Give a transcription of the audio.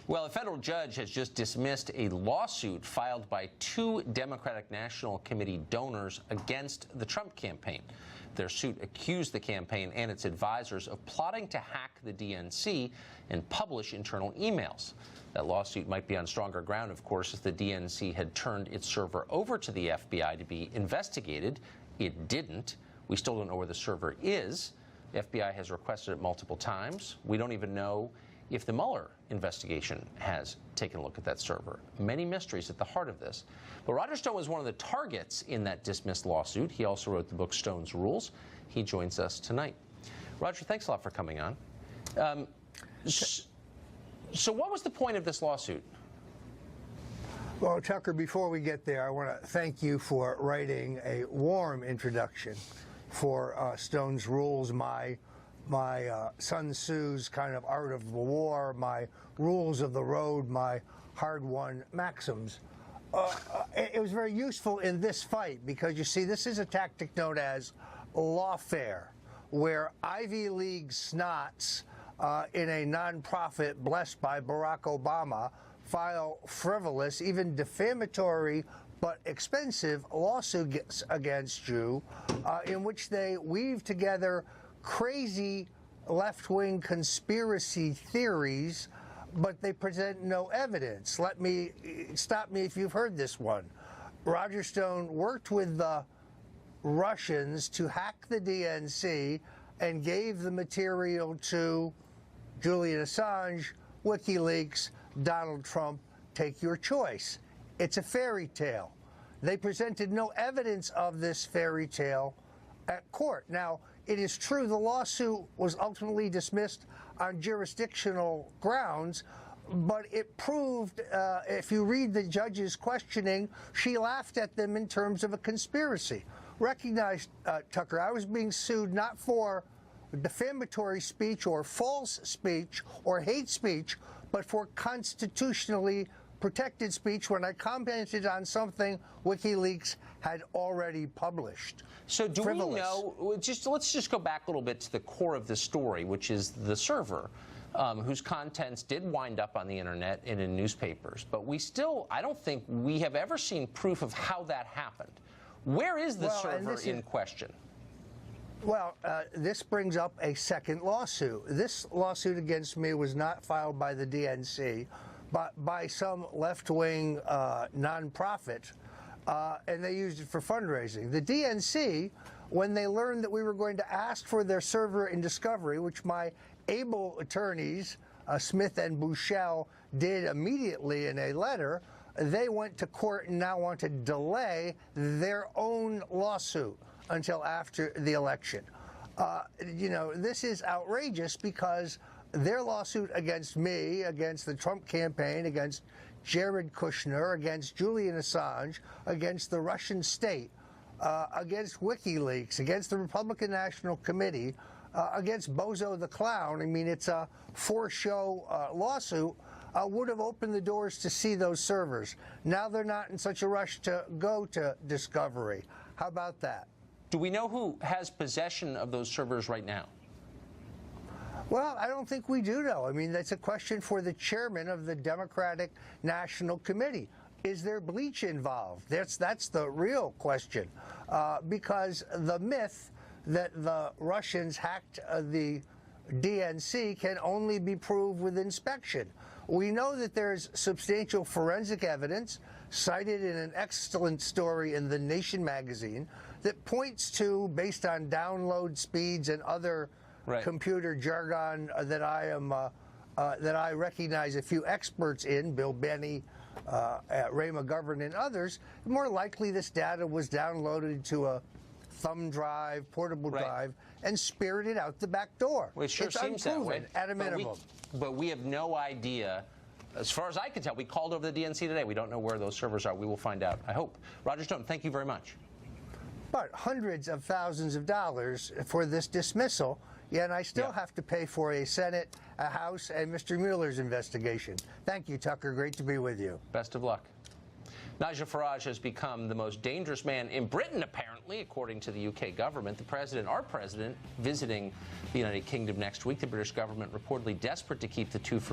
Well, a federal judge has just dismissed a lawsuit filed by two Democratic National Committee donors against the Trump campaign. Their suit accused the campaign and its advisors of plotting to hack the DNC and publish internal emails. That lawsuit might be on stronger ground, of course, as the DNC had turned its server over to the FBI to be investigated. It didn't. We still don't know where the server is. The FBI has requested it multiple times. We don't even know if the Mueller investigation has taken a look at that server. Many mysteries at the heart of this. But Roger Stone was one of the targets in that dismissed lawsuit. He also wrote the book Stone's Rules. He joins us tonight. Roger, thanks a lot for coming on. So what was the point of this lawsuit? Well, Tucker, before we get there, I want to thank you for writing a warm introduction for Stone's Rules, my Sun Tzu's kind of art of the war, my rules of the road, my hard-won maxims. It was very useful in this fight because, you see, this is a tactic known as lawfare, where Ivy League snots in a nonprofit blessed by Barack Obama file frivolous, even defamatory, but expensive lawsuits against you in which they weave together crazy left-wing conspiracy theories, but they present no evidence. Stop me if you've heard this one. Roger Stone worked with the Russians to hack the DNC and gave the material to Julian Assange, WikiLeaks, Donald Trump, take your choice. It's a fairy tale. They presented no evidence of this fairy tale at court. Now, it is true the lawsuit was ultimately dismissed on jurisdictional grounds, but it proved, if you read the judge's questioning, she laughed at them in terms of a conspiracy. Recognize, Tucker, I was being sued not for defamatory speech or false speech or hate speech, but for constitutionally protected speech when I commented on something WikiLeaks had already published. So do we know, let's just go back a little bit to the core of the story, which is the server, whose contents did wind up on the internet and in newspapers. But I don't think we have ever seen proof of how that happened. Where is the server in question? Well, this brings up a second lawsuit. This lawsuit against me was not filed by the DNC, but by some left-wing nonprofit, and they used it for fundraising. The DNC, when they learned that we were going to ask for their server in discovery, which my able attorneys, Smith and Bushell, did immediately in a letter, they went to court and now want to delay their own lawsuit until after the election. You know, this is outrageous because their lawsuit against me, against the Trump campaign, against Jared Kushner, against Julian Assange, against the Russian state, against WikiLeaks, against the Republican National Committee, against Bozo the Clown, I mean, it's a for-show lawsuit, would have opened the doors to see those servers. Now they're not in such a rush to go to discovery. How about that? Do we know who has possession of those servers right now? Well, I don't think we do know. I mean, that's a question for the chairman of the Democratic National Committee. Is there bleach involved? That's the real question. Because the myth that the Russians hacked the DNC can only be proved with inspection. We know that there's substantial forensic evidence cited in an excellent story in The Nation magazine that points to, based on download speeds and other computer jargon that I recognize a few experts in, Bill Benny, Ray McGovern, and others, more likely this data was downloaded to a thumb drive, portable drive, and spirited out the back door. Well, it sure seems that way. At a minimum. But we have no idea. As far as I can tell, we called over the DNC today. We don't know where those servers are. We will find out, I hope. Roger Stone, thank you very much. But hundreds of thousands of dollars for this dismissal, yet I still have to pay for a Senate, a House, and Mr. Mueller's investigation. Thank you, Tucker. Great to be with you. Best of luck. Nigel Farage has become the most dangerous man in Britain, apparently, according to the UK government. Our president, visiting the United Kingdom next week. The British government reportedly desperate to keep the two from